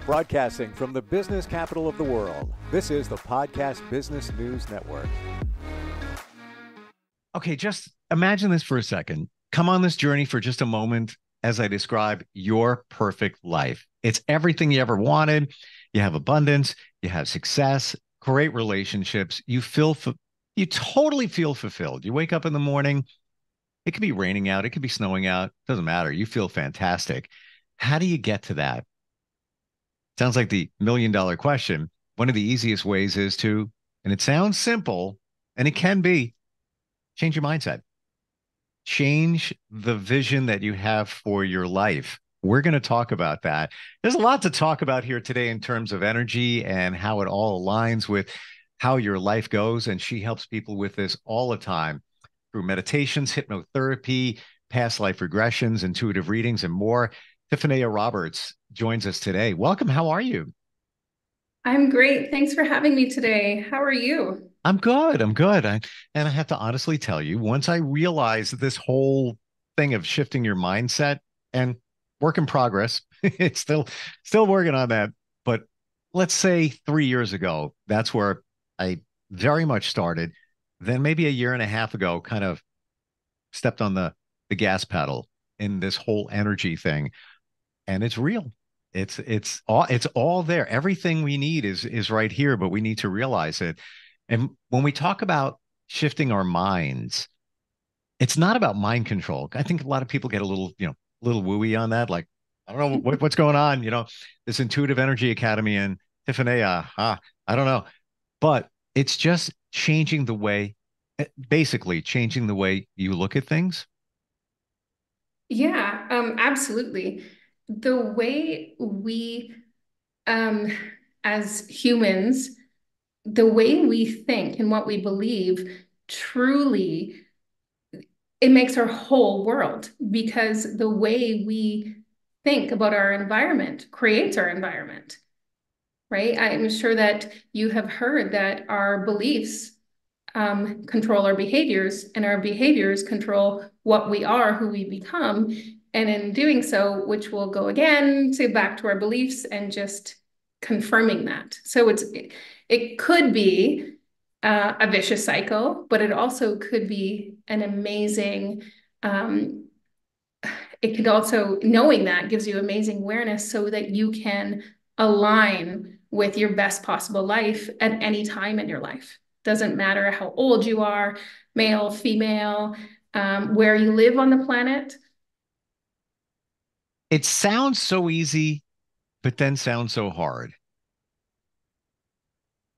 Broadcasting from the business capital of the world, this is the Podcast Business News Network. Okay, just imagine this for a second. Come on this journey for just a moment as I describe your perfect life. It's everything you ever wanted. You have abundance, you have success, great relationships. You totally feel fulfilled. You wake up in the morning, it could be raining out, it could be snowing out, doesn't matter. You feel fantastic. How do you get to that? Sounds like the $1 million question. One of the easiest ways is to, and it sounds simple, and it can be, change your mindset. Change the vision that you have for your life. We're going to talk about that. There's a lot to talk about here today in terms of energy and how it all aligns with how your life goes. And she helps people with this all the time through meditations, hypnotherapy, past life regressions, intuitive readings, and more. Tiffinnea Roberts joins us today. Welcome. How are you? I'm great. Thanks for having me today. How are you? I'm good. I'm good. And I have to honestly tell you, once I realized this whole thing of shifting your mindset and work in progress, it's still working on that. But let's say 3 years ago, that's where I very much started. Then maybe a year and a half ago, kind of stepped on the gas pedal in this whole energy thing. And it's real. It's all there. Everything we need is right here, but we need to realize it. And when we talk about shifting our minds, it's not about mind control. I think a lot of people get a little wooey on that. Like, I don't know what's going on. This Intuitive Energy Academy and Tiffinnea. I don't know, but it's just changing the way, basically changing the way you look at things. Yeah, absolutely. The way we, um, as humans, the way we think and what we believe truly, it makes our whole world because the way we think about our environment creates our environment, right? I'm sure that you have heard that our beliefs control our behaviors, and our behaviors control what we are, who we become. And in doing so, which will go again to back to our beliefs and just confirming that. So it could be a vicious cycle, but it also could be an amazing. It could also, knowing that gives you amazing awareness so that you can align with your best possible life at any time in your life. Doesn't matter how old you are, male, female, where you live on the planet. It sounds so easy, but then sounds so hard.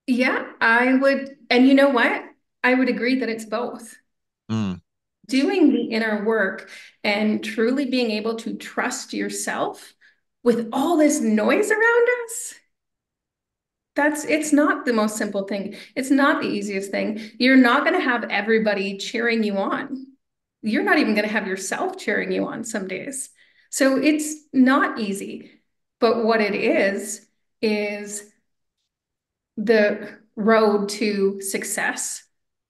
Yeah, I would. And you know what? I would agree that it's both. Mm. Doing the inner work and truly being able to trust yourself with all this noise around us. It's not the most simple thing. It's not the easiest thing. You're not going to have everybody cheering you on. You're not even going to have yourself cheering you on some days. So it's not easy. But what it is the road to success,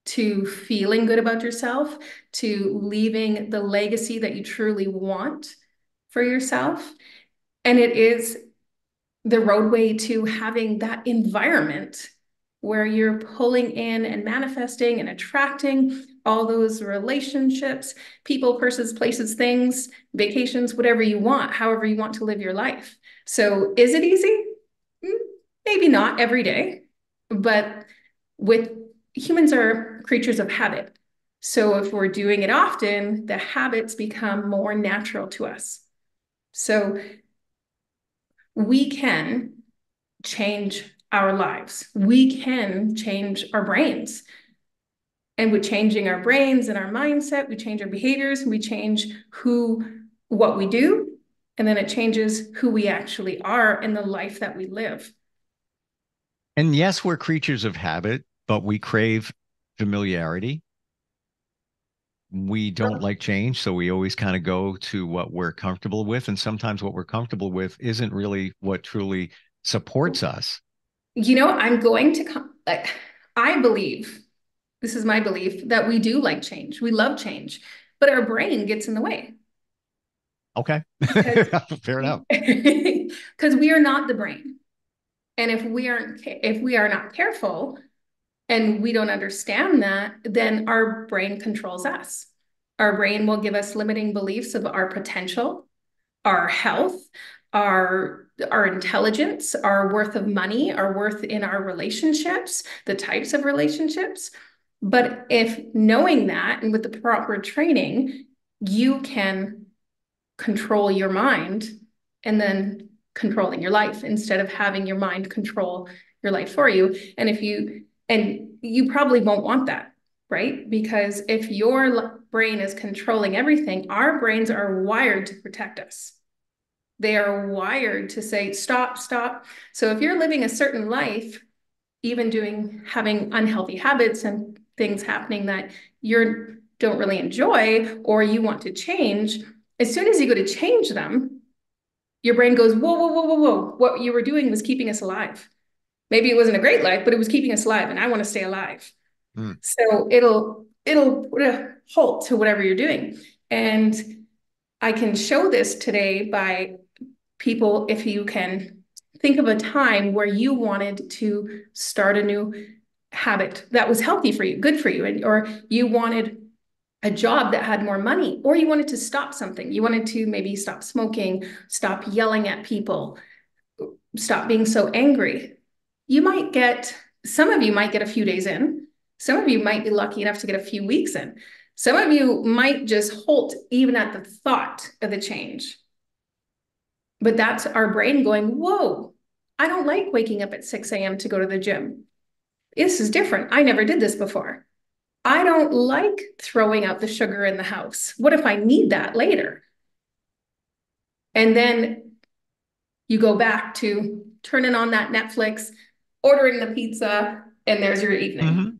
to feeling good about yourself, to leaving the legacy that you truly want for yourself. And it is the roadway to having that environment where you're pulling in and manifesting and attracting all those relationships, people, persons, places, things, vacations, whatever you want, however you want to live your life. So is it easy? Maybe not every day, but with humans are creatures of habit. So if we're doing it often, the habits become more natural to us. So we can change our lives. We can change our brains. And with changing our brains and our mindset, we change our behaviors, we change what we do, and then it changes who we actually are in the life that we live. And yes, we're creatures of habit, but we crave familiarity. We don't like change, so we always kind of go to what we're comfortable with. And sometimes what we're comfortable with isn't really what truly supports us. I'm going to come, like, I believe, this is my belief, that we do like change. We love change, but our brain gets in the way. Okay. because Fair enough. because we are not the brain. And if we are not careful and we don't understand that, then our brain controls us. Our brain will give us limiting beliefs of our potential, our health, our intelligence, our worth of money, our worth in our relationships, the types of relationships. But if knowing that and with the proper training, you can control your mind and then controlling your life instead of having your mind control your life for you. And you probably won't want that, right? Because if your brain is controlling everything, our brains are wired to protect us. They are wired to say, stop, stop. So if you're living a certain life, even having unhealthy habits and things happening that you don't really enjoy or you want to change, as soon as you go to change them, your brain goes, whoa, whoa, whoa, whoa, whoa. What you were doing was keeping us alive. Maybe it wasn't a great life, but it was keeping us alive, and I want to stay alive. Mm. So it'll put a halt to whatever you're doing. And I can show this today by people, if you can think of a time where you wanted to start a new habit that was healthy for you, good for you, or you wanted a job that had more money, or you wanted to stop something. You wanted to maybe stop smoking, stop yelling at people, stop being so angry. Some of you might get a few days in. Some of you might be lucky enough to get a few weeks in. Some of you might just halt even at the thought of the change. But that's our brain going, whoa, I don't like waking up at 6 a.m. to go to the gym. This is different. I never did this before. I don't like throwing out the sugar in the house. What if I need that later? And then you go back to turning on that Netflix, ordering the pizza, and there's your evening.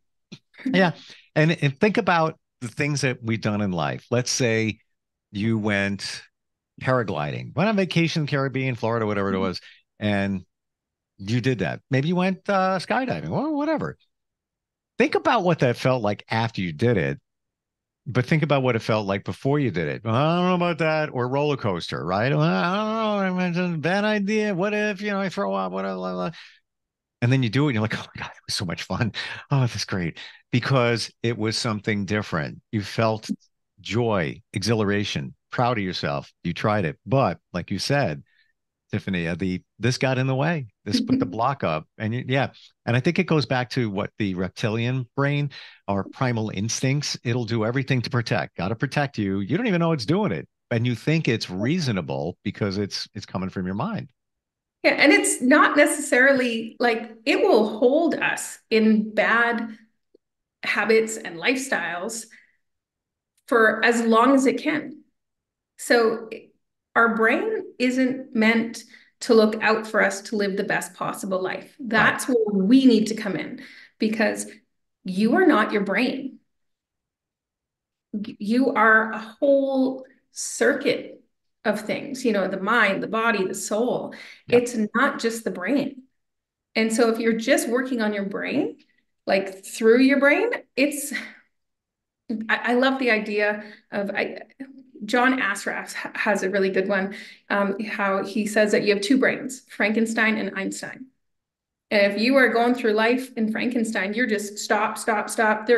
Mm-hmm. Yeah. And think about the things that we've done in life. Let's say you went paragliding, went on vacation, Caribbean, Florida, whatever it was, and you did that. Maybe you went skydiving or whatever. Think about what that felt like after you did it, but think about what it felt like before you did it. Well, I don't know about that, or roller coaster, right? Well, I don't know. I mentioned bad idea. What if, I throw up, whatever, blah, blah. And then you do it and you're like, oh my God, it was so much fun. Oh, that's great. Because it was something different. You felt joy, exhilaration, proud of yourself. You tried it. But like you said, Tiffinnea, this got in the way. This put the block up. And yeah. And I think it goes back to what the reptilian brain, our primal instincts, it'll do everything to protect. Got to protect you. You don't even know it's doing it. And you think it's reasonable because it's coming from your mind. Yeah, and it's not necessarily like it will hold us in bad habits and lifestyles for as long as it can. So our brain isn't meant to look out for us to live the best possible life. Right. That's where we need to come in because you are not your brain. You are a whole circuit of things, the mind, the body, the soul. Yeah. It's not just the brain. And so if you're just working on your brain, like through your brain, I love the idea of, John Assaraf has a really good one, how he says that you have two brains, Frankenstein and Einstein. And if you are going through life in Frankenstein, you're just stop, stop, stop.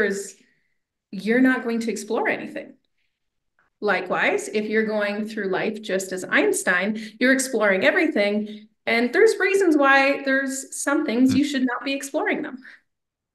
You're not going to explore anything. Likewise, if you're going through life just as Einstein, you're exploring everything. And there's reasons why there's some things Hmm. you should not be exploring them.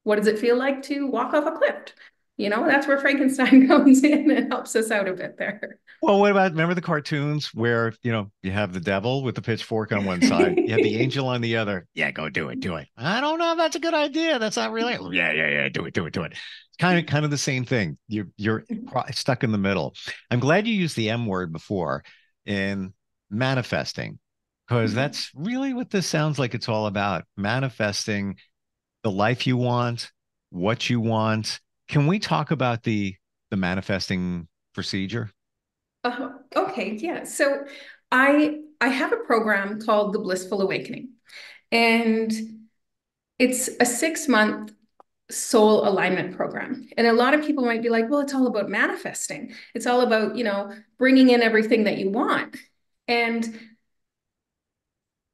What does it feel like to walk off a cliff? That's where Frankenstein comes in and helps us out a bit there. Well, what about remember the cartoons where, you have the devil with the pitchfork on one side, you have the angel on the other. Yeah, go do it, do it. I don't know if that's a good idea. That's not really. Yeah, yeah, yeah, do it, do it, do it. It's kind of the same thing. You're stuck in the middle. I'm glad you used the M word before in manifesting, because that's really what this sounds like it's all about. Manifesting the life you want, what you want. Can we talk about the manifesting procedure? Okay, yeah. So I have a program called the Blissful Awakening, and it's a 6-month soul alignment program. And a lot of people might be like, well, it's all about manifesting. It's all about, bringing in everything that you want. And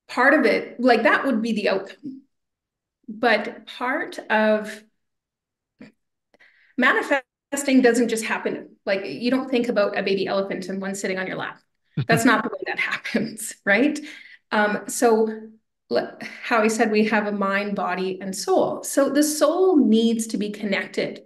part of it, like that would be the outcome. But part of manifesting doesn't just happen. Like you don't think about a baby elephant and one sitting on your lap. That's not the way that happens, right? So how I said we have a mind, body, and soul. So the soul needs to be connected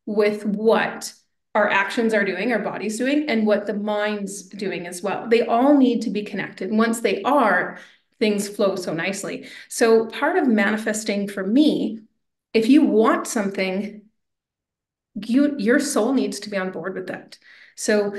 with what our actions are doing, our body's doing, and what the mind's doing as well. They all need to be connected. Once they are, things flow so nicely. So part of manifesting for me, if you want something, your soul needs to be on board with that. So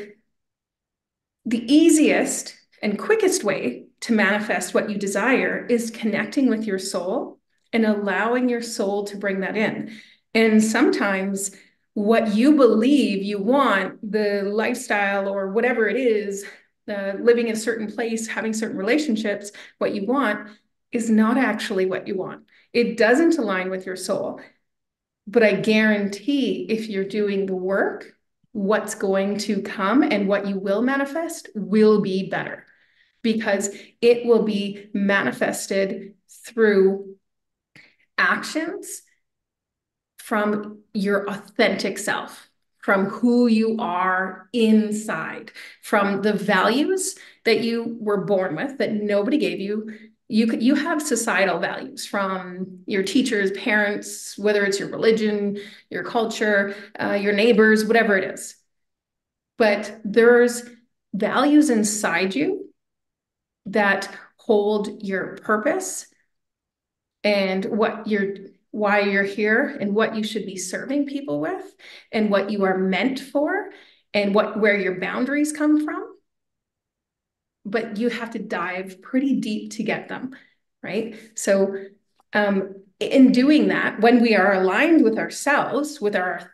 the easiest and quickest way to manifest what you desire is connecting with your soul and allowing your soul to bring that in. And sometimes what you believe you want, the lifestyle or whatever it is, living in a certain place, having certain relationships, what you want is not actually what you want. It doesn't align with your soul. But I guarantee if you're doing the work, what's going to come and what you will manifest will be better because it will be manifested through actions from your authentic self, from who you are inside, from the values that you were born with that nobody gave you. You have societal values from your teachers, parents, whether it's your religion, your culture, your neighbors, whatever it is. But there's values inside you that hold your purpose and why you're here and what you should be serving people with and what you are meant for and where your boundaries come from. But you have to dive pretty deep to get them, right? So in doing that, when we are aligned with ourselves, with our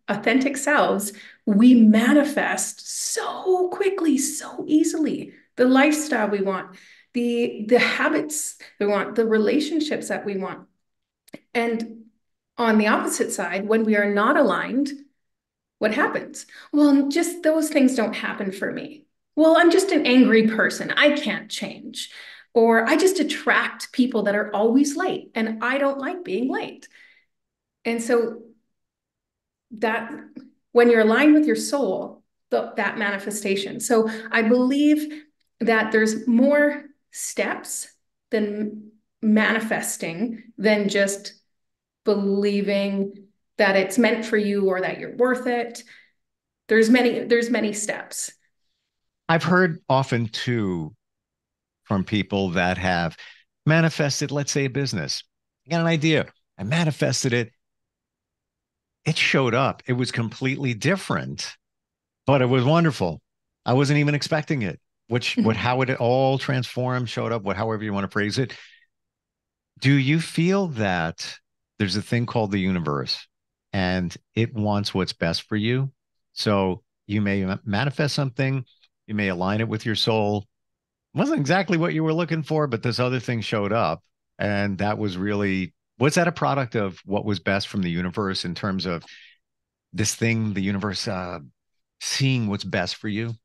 authentic selves, we manifest so quickly, so easily the lifestyle we want, the habits we want, the relationships that we want. And on the opposite side, when we are not aligned, what happens? Well, just those things don't happen for me. Well, I'm just an angry person. I can't change. Or I just attract people that are always late and I don't like being late. And so that when you're aligned with your soul, that manifestation. So I believe that there's more steps than manifesting than just believing that it's meant for you or that you're worth it. There's many steps. I've heard often too from people that have manifested, let's say, a business. I got an idea. I manifested it. It showed up. It was completely different, but it was wonderful. I wasn't even expecting it. How it all transformed, showed up, however you want to phrase it. Do you feel that there's a thing called the universe and it wants what's best for you? So you may manifest something, you may align it with your soul. It wasn't exactly what you were looking for, but this other thing showed up. And that was that a product of what was best from the universe in terms of this thing, the universe seeing what's best for you?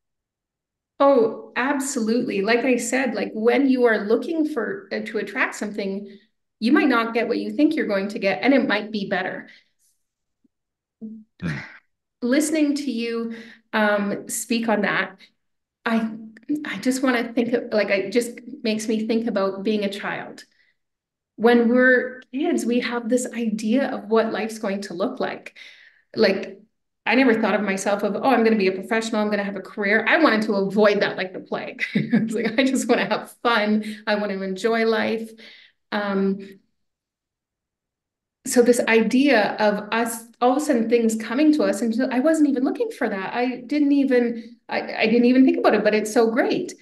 Oh, absolutely. Like I said, like when you are looking for to attract something, you might not get what you think you're going to get, and it might be better. Hmm. Listening to you speak on that, I I just want to think of, like it just makes me think about being a child. When we're kids, we have this idea of what life's going to look like. Like I never thought of myself of, oh, I'm going to be a professional, I'm going to have a career. I wanted to avoid that like the plague. I was like, I just want to have fun. I want to enjoy life. Um, so this idea of us, all of a sudden things coming to us, and I wasn't even looking for that. I didn't even think about it, but it's so great.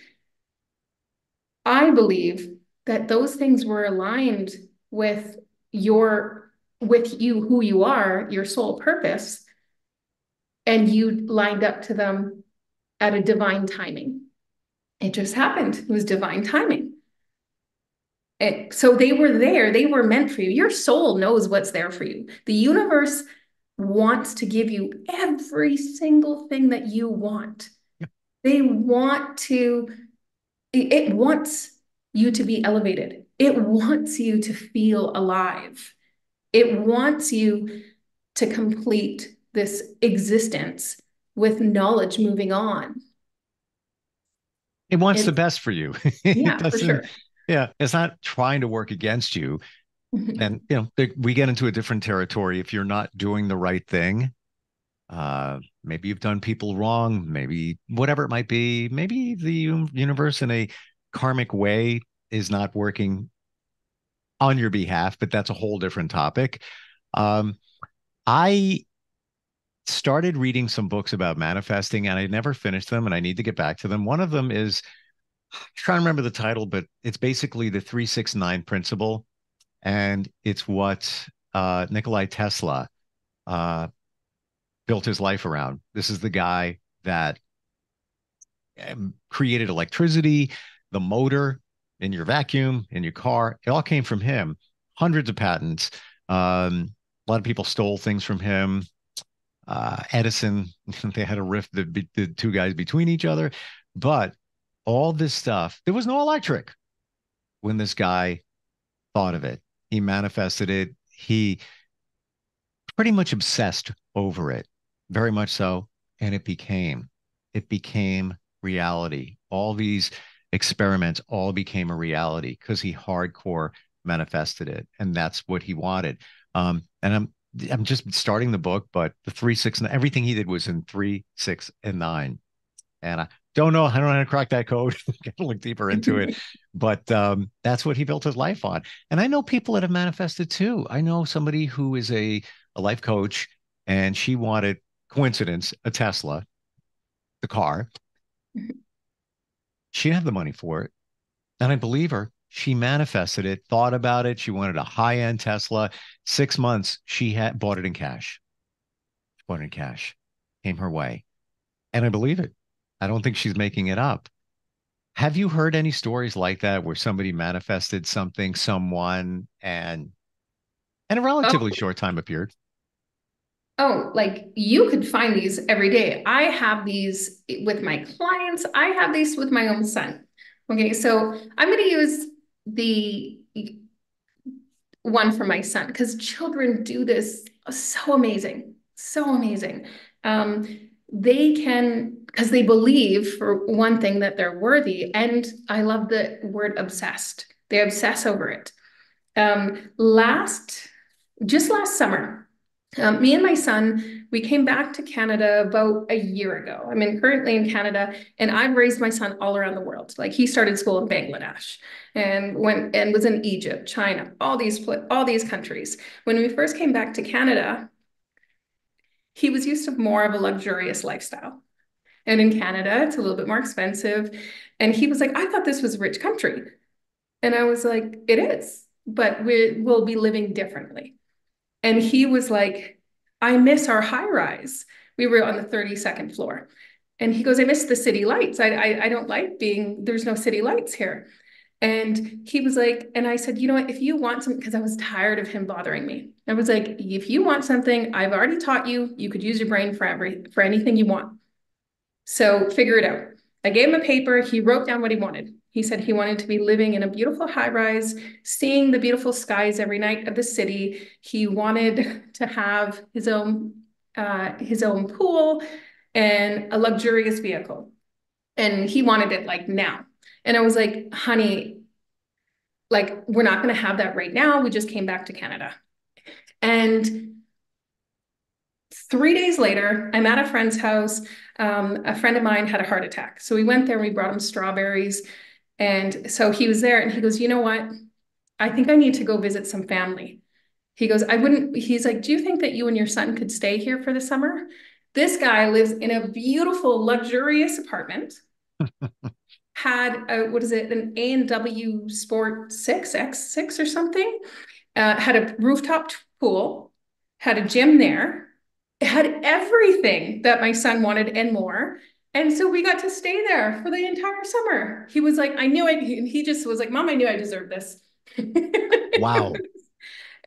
I believe that those things were aligned with with you, who you are, your soul purpose, and you lined up to them at a divine timing. It just happened. It was divine timing. So they were there, they were meant for you. Your soul knows what's there for you. The universe wants to give you every single thing that you want. They want to, it wants you to be elevated. It wants you to feel alive. It wants you to complete this existence with knowledge moving on. It wants the It's, best for you. It yeah, for doesn't, sure. yeah, it's not trying to work against you. And, we get into a different territory. If you're not doing the right thing, maybe you've done people wrong, maybe whatever it might be, maybe the universe in a karmic way is not working on your behalf, but that's a whole different topic. Um, I started reading some books about manifesting and I never finished them and I need to get back to them. One of them is, I'm trying to remember the title, but it's basically the 369 principle. And it's what Nikolai Tesla uh, built his life around. This is the guy that created electricity, the motor in your vacuum, in your car. It all came from him. Hundreds of patents. A lot of people stole things from him. Edison, they had a rift, the two guys between each other. But all this stuff, there was no electric when this guy thought of it. He manifested it. He pretty much obsessed over it, very much so. And it became reality. All these experiments all became a reality because he hardcore manifested it. And that's what he wanted. And I'm just starting the book, but the 3, 6, and everything he did was in 3, 6, and 9. And I don't know how to crack that code. Get to look deeper into it. But that's what he built his life on. And I know people that have manifested too. I know somebody who is a life coach and she wanted, coincidence, a Tesla, the car. She didn't have the money for it. And I believe her. She manifested it, thought about it. She wanted a high-end Tesla. 6 months, she had bought it in cash. Bought it in cash. Came her way. And I believe it. I don't think she's making it up. Have you heard any stories like that where somebody manifested something, someone, and in a relatively Oh, short time appeared? oh, like you could find these every day. I have these with my clients. I have these with my own son. Okay, so I'm going to use the one for my son because children do this so amazing, so amazing. They can, because they believe, for one thing, that they're worthy. And I love the word obsessed. They obsess over it. Um, last, just last summer, me and my son, we came back to Canada about a year ago. I'm currently in Canada, and I've raised my son all around the world. Like he started school in Bangladesh and went and was in Egypt, China, all these countries. When we first came back to Canada, he was used to more of a luxurious lifestyle. And in Canada, it's a little bit more expensive. And he was like, I thought this was a rich country. And I was like, it is, but we'll be living differently. And he was like, I miss our high rise. We were on the 32nd floor. And he goes, I miss the city lights. I don't like there's no city lights here. And he was like, and I said, you know what, if you want something, because I was tired of him bothering me. I was like, if you want something, I've already taught you, you could use your brain for anything you want. So figure it out. I gave him a paper. He wrote down what he wanted. He said he wanted to be living in a beautiful high rise, seeing the beautiful skies every night of the city. He wanted to have his own pool and a luxurious vehicle. And he wanted it like now. And I was like, honey, like we're not going to have that right now. We just came back to Canada. And 3 days later, I'm at a friend's house. A friend of mine had a heart attack. So we went there and we brought him strawberries. And so he was there and he goes, you know what? I think I need to go visit some family. He goes, he's like, do you think that you and your son could stay here for the summer? This guy lives in a beautiful, luxurious apartment, had what is it, an A&W Sport 6X6 or something, had a rooftop pool, had a gym there, had everything that my son wanted and more. And so we got to stay there for the entire summer. He was like, I knew it. He just was like, Mom, I knew I deserved this. Wow.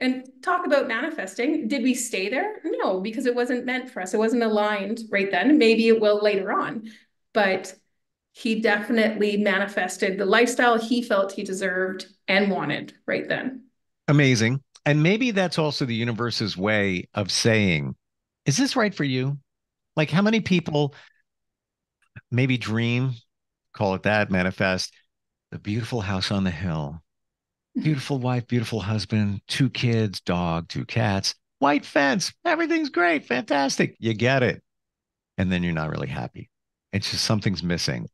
And talk about manifesting. Did we stay there? No, because it wasn't meant for us. It wasn't aligned right then. Maybe it will later on. But he definitely manifested the lifestyle he felt he deserved and wanted right then. Amazing. And maybe that's also the universe's way of saying, is this right for you? Like, how many people maybe dream, call it that, manifest the beautiful house on the hill, beautiful wife, beautiful husband, two kids, dog, two cats, white fence, everything's great, fantastic. You get it. And then you're not really happy. It's just something's missing.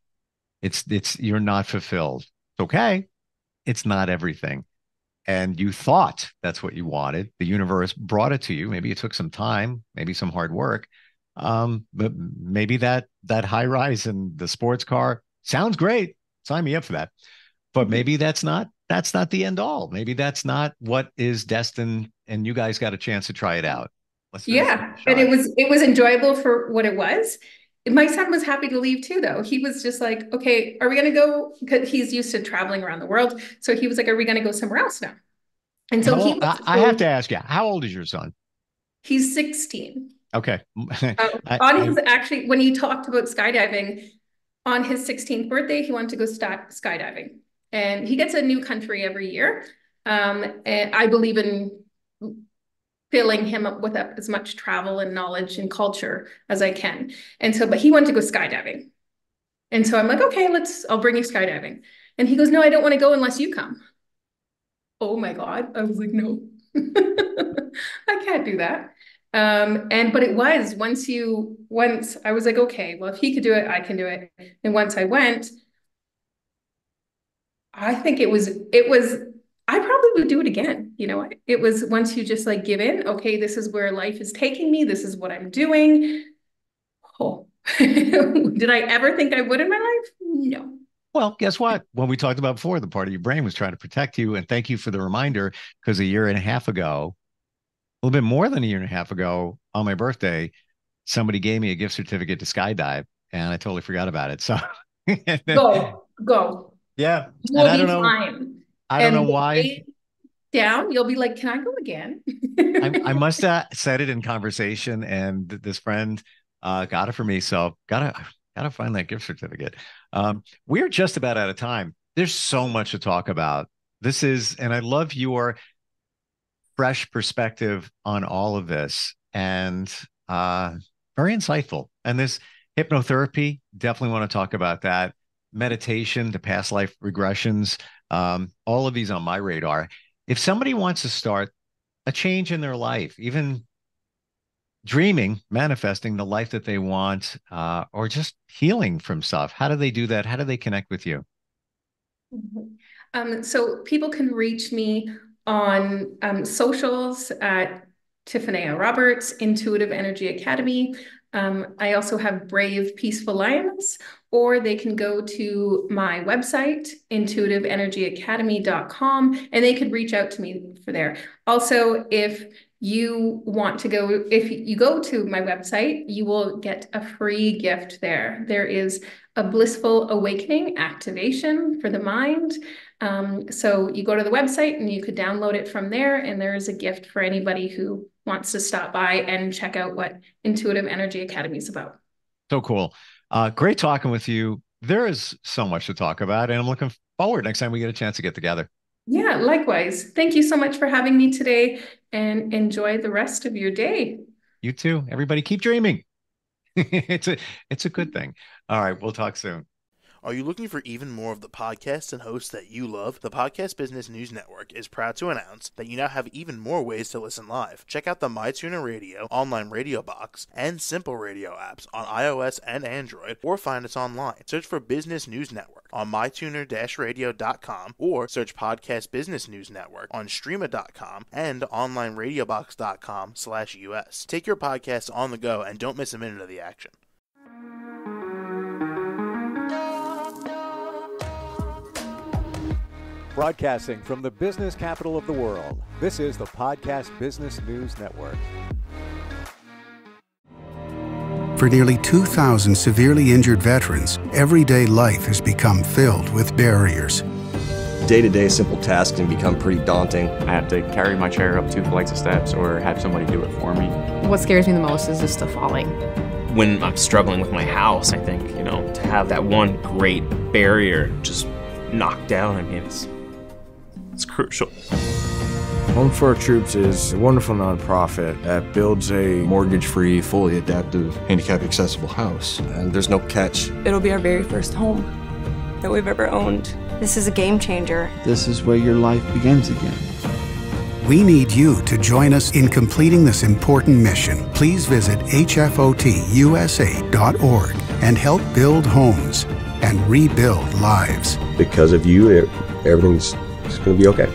You're not fulfilled. It's okay. It's not everything. And you thought that's what you wanted. The universe brought it to you. Maybe it took some time, maybe some hard work. But maybe that high rise and the sports car sounds great. Sign me up for that. But maybe that's not the end all. Maybe that's not what is destined, and you guys got a chance to try it out. Yeah, and it was enjoyable for what it was. My son was happy to leave too, though. He was just like, okay, are we going to go? Because he's used to traveling around the world. So he was like, are we going to go somewhere else now? And so he was I have to ask you, how old is your son? He's 16. Okay. Actually, when he talked about skydiving, on his 16th birthday, he wanted to go skydiving. And he gets a new country every year. And I believe in filling him up with as much travel and knowledge and culture as I can. And so, but he wanted to go skydiving. And so I'm like, okay, I'll bring you skydiving. And he goes, no, I don't want to go unless you come. Oh my God. I was like, no, I can't do that. But it was once I was like, okay, well, if he could do it, I can do it. And once I went, I think it was, I probably would do it again. It was once you just like give in, okay, this is where life is taking me. This is what I'm doing. Oh, did I ever think I would in my life? No. Well, guess what? When we talked about before, the part of your brain was trying to protect you. And thank you for the reminder, because a year and a half ago, a little bit more than a year and a half ago, on my birthday, somebody gave me a gift certificate to skydive, and I totally forgot about it. So go. Yeah. You'll be fine. I don't know why. Down, you'll be like, can I go again? I must have said it in conversation, and this friend got it for me. So gotta find that gift certificate. We're just about out of time. There's so much to talk about. And I love your fresh perspective on all of this, and very insightful. And this hypnotherapy, definitely want to talk about that. Meditation, the past life regressions, all of these on my radar. If somebody wants to start a change in their life, even dreaming, manifesting the life that they want, or just healing from stuff, how do they do that? How do they connect with you? So people can reach me on socials at Tiffinnea Roberts, Intuitive Energy Academy. I also have Brave Peaceful Lions, or they can go to my website, intuitiveenergyacademy.com, and they could reach out to me for there. Also, if you go to my website, you will get a free gift there. There is a blissful awakening activation for the mind. So you go to the website and you could download it from there. And there is a gift for anybody who wants to stop by and check out what Intuitive Energy Academy is about. So cool. Great talking with you. There is so much to talk about, and I'm looking forward next time we get a chance to get together. Yeah, likewise. Thank you so much for having me today, and enjoy the rest of your day. You too. Everybody keep dreaming. It's a good thing. All right. We'll talk soon. Are you looking for even more of the podcasts and hosts that you love? The Podcast Business News Network is proud to announce that you now have even more ways to listen live. Check out the MyTuner Radio, online radio box, and Simple Radio apps on iOS and Android, or find us online. Search for Business News Network on mytuner-radio.com, or search Podcast Business News Network on streama.com and onlineradiobox.com/US. Take your podcast on the go and don't miss a minute of the action. Broadcasting from the business capital of the world, this is the Podcast Business News Network. For nearly 2,000 severely injured veterans, everyday life has become filled with barriers. day-to-day simple tasks can become pretty daunting. I have to carry my chair up 2 flights of steps or have somebody do it for me. What scares me the most is just the falling. When I'm struggling with my house, I think, to have that one great barrier just knocked down, I mean, it's crucial. Home for Our Troops is a wonderful nonprofit that builds a mortgage-free, fully adaptive, handicap-accessible house. And there's no catch. It'll be our very first home that we've ever owned. This is a game changer. This is where your life begins again. We need you to join us in completing this important mission. Please visit hfotusa.org and help build homes and rebuild lives. Because of you, everything's going to be okay.